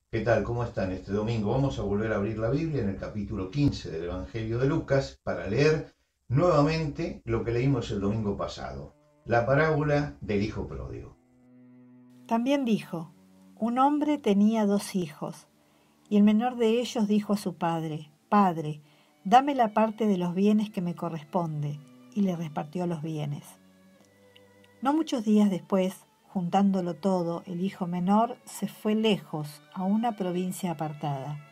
¿Qué tal? ¿Cómo están? Este domingo vamos a volver a abrir la Biblia en el capítulo 15 del Evangelio de Lucas para leer nuevamente lo que leímos el domingo pasado, la parábola del Hijo Pródigo. También dijo: un hombre tenía 2 hijos, y el menor de ellos dijo a su padre: Padre, dame la parte de los bienes que me corresponde, y le repartió los bienes. No muchos días después, juntándolo todo, el hijo menor se fue lejos a una provincia apartada,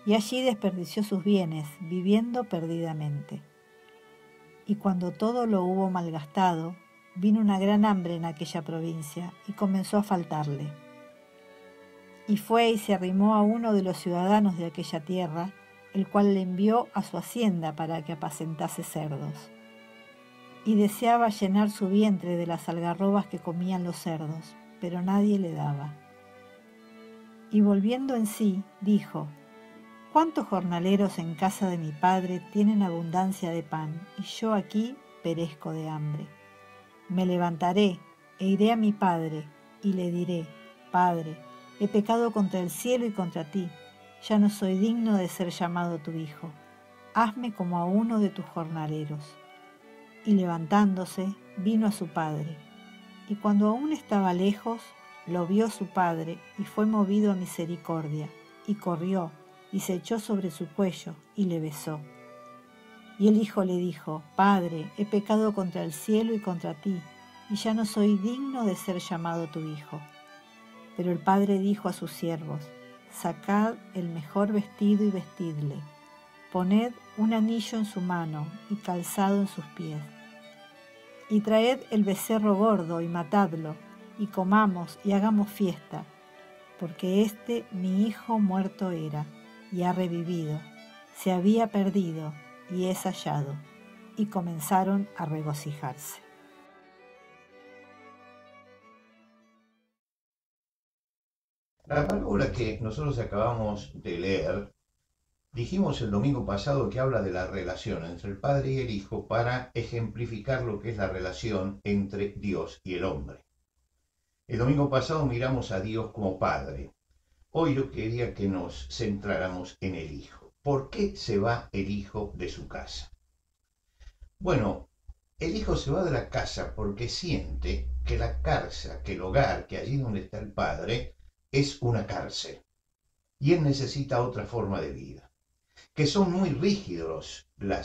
y allí desperdició sus bienes, viviendo perdidamente. Y cuando todo lo hubo malgastado, vino una gran hambre en aquella provincia, y comenzó a faltarle. Y fue y se arrimó a uno de los ciudadanos de aquella tierra, el cual le envió a su hacienda para que apacentase cerdos. Y deseaba llenar su vientre de las algarrobas que comían los cerdos, pero nadie le daba. Y volviendo en sí, dijo: ¿cuántos jornaleros en casa de mi padre tienen abundancia de pan, y yo aquí perezco de hambre? Me levantaré e iré a mi padre, y le diré: Padre, he pecado contra el cielo y contra ti, ya no soy digno de ser llamado tu hijo. Hazme como a uno de tus jornaleros. Y levantándose, vino a su padre. Y cuando aún estaba lejos, lo vio su padre, y fue movido a misericordia, y corrió, y se echó sobre su cuello, y le besó. Y el hijo le dijo: Padre, he pecado contra el cielo y contra ti, y ya no soy digno de ser llamado tu hijo. Pero el padre dijo a sus siervos: Sacad el mejor vestido y vestidle, poned un anillo en su mano y calzado en sus pies, y traed el becerro gordo y matadlo, y comamos y hagamos fiesta, porque mi hijo muerto era, y ha revivido, se había perdido, y es hallado. Y comenzaron a regocijarse. La parábola que nosotros acabamos de leer, dijimos el domingo pasado que habla de la relación entre el Padre y el Hijo para ejemplificar lo que es la relación entre Dios y el hombre. El domingo pasado miramos a Dios como Padre. Hoy yo quería que nos centráramos en el Hijo. ¿Por qué se va el Hijo de su casa? Bueno, el Hijo se va de la casa porque siente que la casa, que el hogar, que allí donde está el Padre, es una cárcel. Y él necesita otra forma de vida. Que son muy rígidos la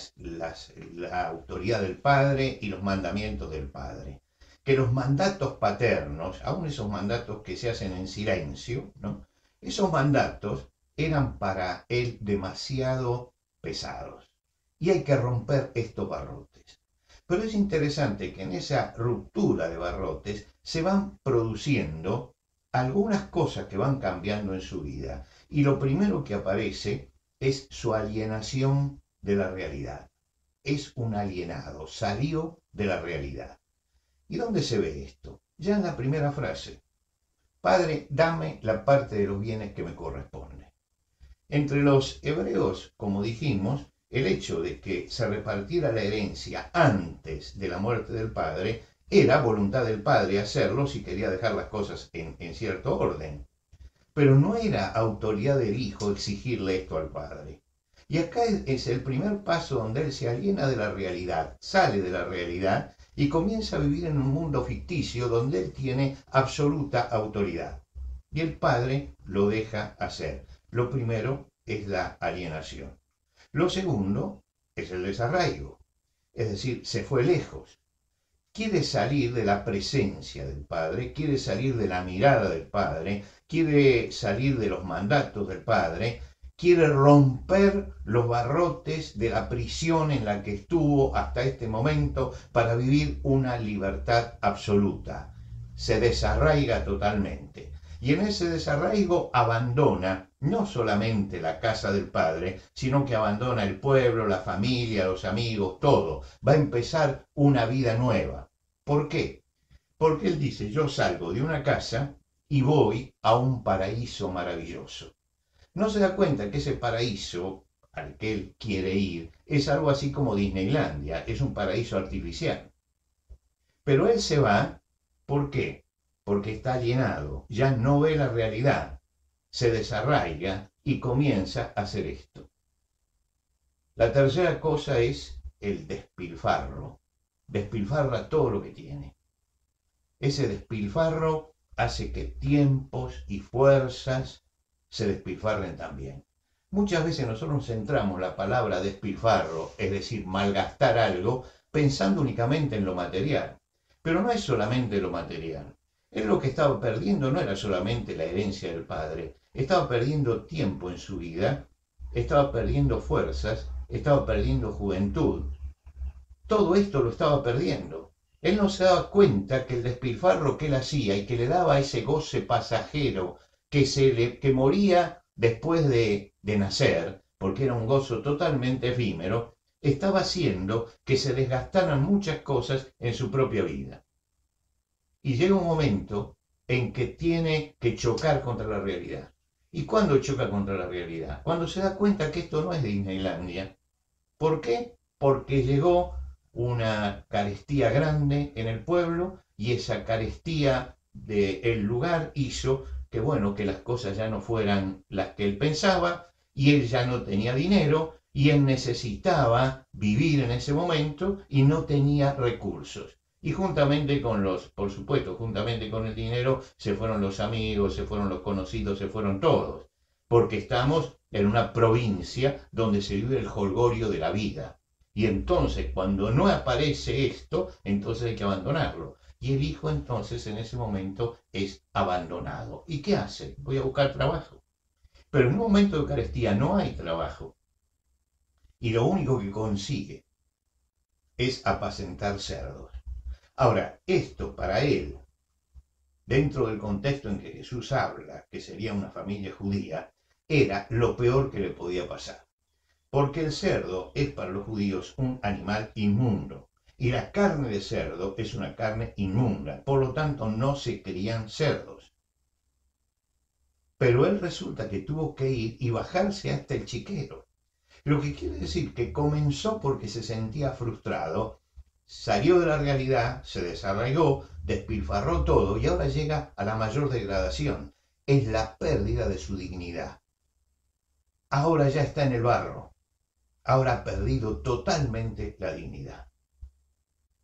autoridad del Padre y los mandamientos del Padre. Que los mandatos paternos, aun esos mandatos que se hacen en silencio, ¿no? Esos mandatos eran para él demasiado pesados. Y hay que romper estos barrotes. Pero es interesante que en esa ruptura de barrotes se van produciendo algunas cosas que van cambiando en su vida. Y lo primero que aparece es su alienación de la realidad. Es un alienado, salió de la realidad. ¿Y dónde se ve esto? Ya en la primera frase. Padre, dame la parte de los bienes que me corresponde. Entre los hebreos, como dijimos, el hecho de que se repartiera la herencia antes de la muerte del padre era voluntad del padre hacerlo si quería dejar las cosas en cierto orden. Pero no era autoridad del hijo exigirle esto al padre. Y acá es el primer paso donde él se aliena de la realidad, sale de la realidad y comienza a vivir en un mundo ficticio donde él tiene absoluta autoridad. Y el padre lo deja hacer. Lo primero es la alienación. Lo segundo es el desarraigo, es decir, se fue lejos. Quiere salir de la presencia del Padre, quiere salir de la mirada del Padre, quiere salir de los mandatos del Padre, quiere romper los barrotes de la prisión en la que estuvo hasta este momento para vivir una libertad absoluta. Se desarraiga totalmente. Y en ese desarraigo abandona no solamente la casa del padre, sino que abandona el pueblo, la familia, los amigos, todo. Va a empezar una vida nueva. ¿Por qué? Porque él dice, yo salgo de una casa y voy a un paraíso maravilloso. No se da cuenta que ese paraíso al que él quiere ir es algo así como Disneylandia, es un paraíso artificial. Pero él se va, ¿por qué? Porque está alienado, ya no ve la realidad, se desarraiga y comienza a hacer esto. La tercera cosa es el despilfarro. Despilfarra todo lo que tiene. Ese despilfarro hace que tiempos y fuerzas se despilfarren también. Muchas veces nosotros centramos la palabra despilfarro, es decir, malgastar algo, pensando únicamente en lo material. Pero no es solamente lo material. Él lo que estaba perdiendo no era solamente la herencia del padre, estaba perdiendo tiempo en su vida, estaba perdiendo fuerzas, estaba perdiendo juventud. Todo esto lo estaba perdiendo. Él no se daba cuenta que el despilfarro que él hacía y que le daba ese goce pasajero que moría después de nacer, porque era un gozo totalmente efímero, estaba haciendo que se desgastaran muchas cosas en su propia vida. Y llega un momento en que tiene que chocar contra la realidad. ¿Y cuándo choca contra la realidad? Cuando se da cuenta que esto no es Disneylandia. ¿Por qué? Porque llegó una carestía grande en el pueblo y esa carestía del lugar hizo que, bueno, que las cosas ya no fueran las que él pensaba y él ya no tenía dinero y él necesitaba vivir en ese momento y no tenía recursos. Y juntamente con por supuesto, juntamente con el dinero se fueron los amigos, se fueron los conocidos, se fueron todos, porque estamos en una provincia donde se vive el jolgorio de la vida. Y entonces, cuando no aparece esto, entonces hay que abandonarlo. Y el hijo entonces en ese momento es abandonado. ¿Y qué hace? Voy a buscar trabajo. Pero en un momento de carestía no hay trabajo. Y lo único que consigue es apacentar cerdos. Ahora, esto para él, dentro del contexto en que Jesús habla, que sería una familia judía, era lo peor que le podía pasar. Porque el cerdo es para los judíos un animal inmundo. Y la carne de cerdo es una carne inmunda. Por lo tanto, no se crían cerdos. Pero él resulta que tuvo que ir y bajarse hasta el chiquero. Lo que quiere decir que comenzó porque se sentía frustrado, salió de la realidad, se desarraigó, despilfarró todo y ahora llega a la mayor degradación. Es la pérdida de su dignidad. Ahora ya está en el barro. Ahora ha perdido totalmente la dignidad.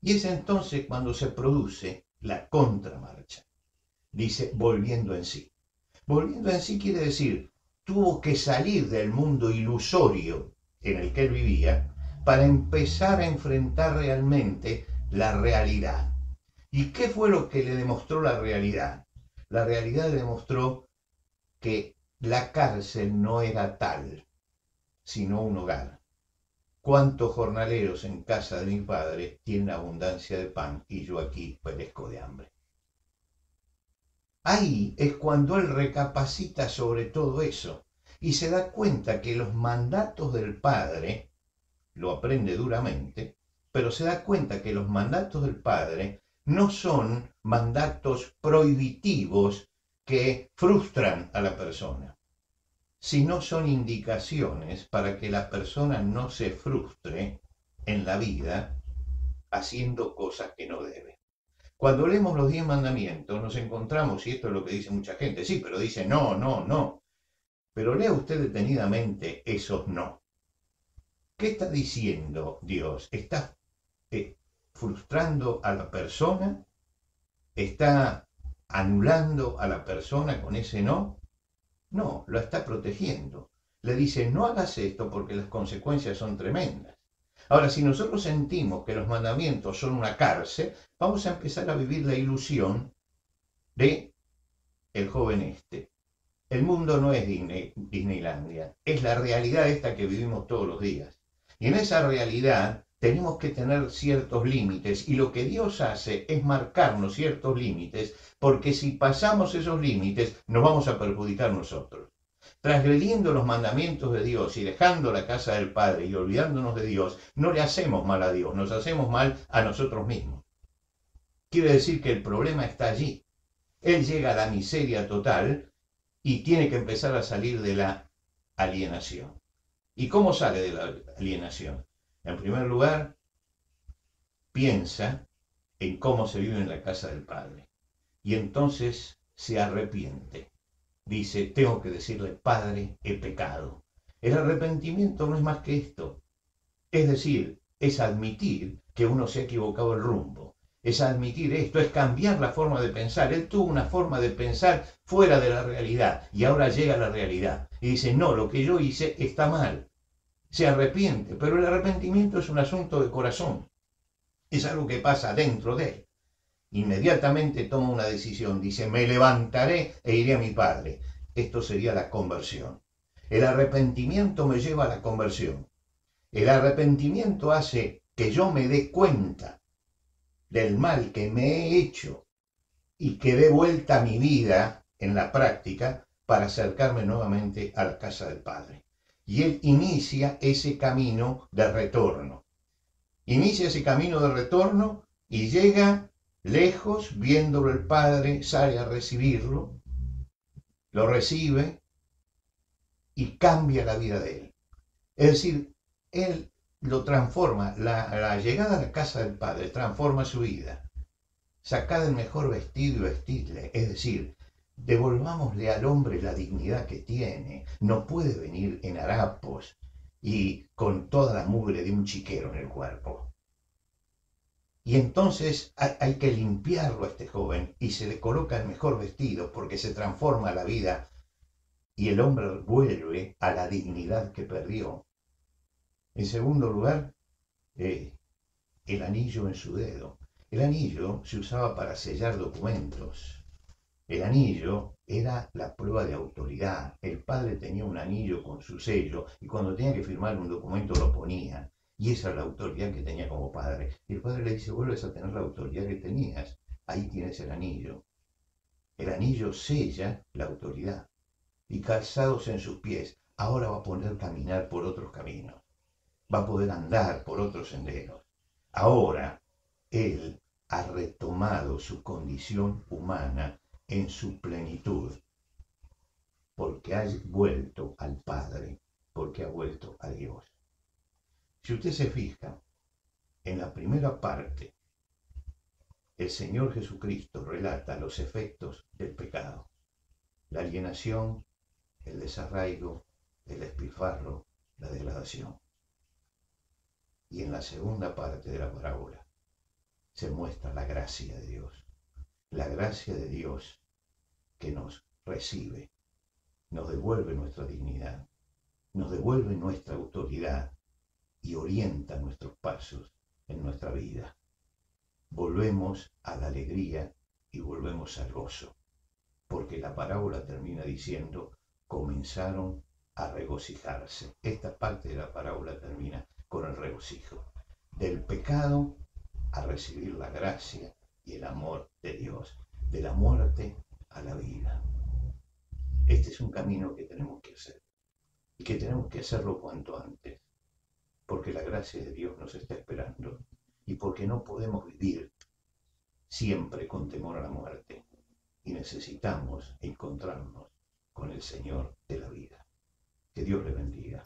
Y es entonces cuando se produce la contramarcha. Dice, volviendo en sí. Volviendo en sí quiere decir, tuvo que salir del mundo ilusorio en el que él vivía para empezar a enfrentar realmente la realidad. ¿Y qué fue lo que le demostró la realidad? La realidad le demostró que la cárcel no era tal, sino un hogar. ¿Cuántos jornaleros en casa de mi padre tienen abundancia de pan y yo aquí perezco de hambre? Ahí es cuando él recapacita sobre todo eso y se da cuenta que los mandatos del Padre, lo aprende duramente, pero se da cuenta que los mandatos del Padre no son mandatos prohibitivos que frustran a la persona, sino son indicaciones para que la persona no se frustre en la vida haciendo cosas que no debe. Cuando leemos los 10 mandamientos nos encontramos, y esto es lo que dice mucha gente, sí, pero dice no, no, no. Pero lea usted detenidamente esos no. ¿Qué está diciendo Dios? ¿Está frustrando a la persona? ¿Está anulando a la persona con ese no? No, lo está protegiendo. Le dice, no hagas esto porque las consecuencias son tremendas. Ahora, si nosotros sentimos que los mandamientos son una cárcel, vamos a empezar a vivir la ilusión de el joven este. El mundo no es Disneylandia, es la realidad esta que vivimos todos los días. Y en esa realidad tenemos que tener ciertos límites y lo que Dios hace es marcarnos ciertos límites porque si pasamos esos límites nos vamos a perjudicar nosotros. Transgrediendo los mandamientos de Dios y dejando la casa del Padre y olvidándonos de Dios, no le hacemos mal a Dios, nos hacemos mal a nosotros mismos. Quiere decir que el problema está allí. Él llega a la miseria total y tiene que empezar a salir de la alienación. ¿Y cómo sale de la alienación? En primer lugar, piensa en cómo se vive en la casa del Padre. Y entonces se arrepiente. Dice, tengo que decirle, Padre, he pecado. El arrepentimiento no es más que esto. Es decir, es admitir que uno se ha equivocado el rumbo. Es admitir esto, es cambiar la forma de pensar. Él tuvo una forma de pensar fuera de la realidad y ahora llega a la realidad. Y dice, no, lo que yo hice está mal. Se arrepiente, pero el arrepentimiento es un asunto de corazón. Es algo que pasa dentro de él. Inmediatamente toma una decisión, dice, me levantaré e iré a mi Padre. Esto sería la conversión. El arrepentimiento me lleva a la conversión. El arrepentimiento hace que yo me dé cuenta del mal que me he hecho y que dé vuelta a mi vida en la práctica para acercarme nuevamente a la casa del Padre. Y él inicia ese camino de retorno. Inicia ese camino de retorno y llega lejos, viéndolo el Padre, sale a recibirlo, lo recibe y cambia la vida de él. Es decir, él lo transforma, la llegada a la casa del Padre transforma su vida. Sacad el mejor vestido y vestidle, es decir, devolvámosle al hombre la dignidad que tiene. No puede venir en harapos y con toda la mugre de un chiquero en el cuerpo. Y entonces hay que limpiarlo a este joven y se le coloca el mejor vestido porque se transforma la vida y el hombre vuelve a la dignidad que perdió. En segundo lugar, el anillo en su dedo. El anillo se usaba para sellar documentos. El anillo era la prueba de autoridad. El padre tenía un anillo con su sello y cuando tenía que firmar un documento lo ponía. Y esa es la autoridad que tenía como padre. Y el padre le dice, vuelves a tener la autoridad que tenías. Ahí tienes el anillo. El anillo sella la autoridad. Y calzados en sus pies, ahora va a poder caminar por otros caminos. Va a poder andar por otros senderos. Ahora, él ha retomado su condición humana en su plenitud, porque ha vuelto al Padre, porque ha vuelto a Dios. Si usted se fija, en la primera parte, el Señor Jesucristo relata los efectos del pecado, la alienación, el desarraigo, el despilfarro, la degradación. Y en la segunda parte de la parábola se muestra la gracia de Dios. La gracia de Dios que nos recibe, nos devuelve nuestra dignidad, nos devuelve nuestra autoridad y orienta nuestros pasos en nuestra vida. Volvemos a la alegría y volvemos al gozo, porque la parábola termina diciendo, comenzaron a regocijarse. Esta parte de la parábola termina con el regocijo. Del pecado a recibir la gracia y el amor de Dios, de la muerte a la vida. Este es un camino que tenemos que hacer y que tenemos que hacerlo cuanto antes, porque la gracia de Dios nos está esperando y porque no podemos vivir siempre con temor a la muerte y necesitamos encontrarnos con el Señor de la vida. Que Dios le bendiga.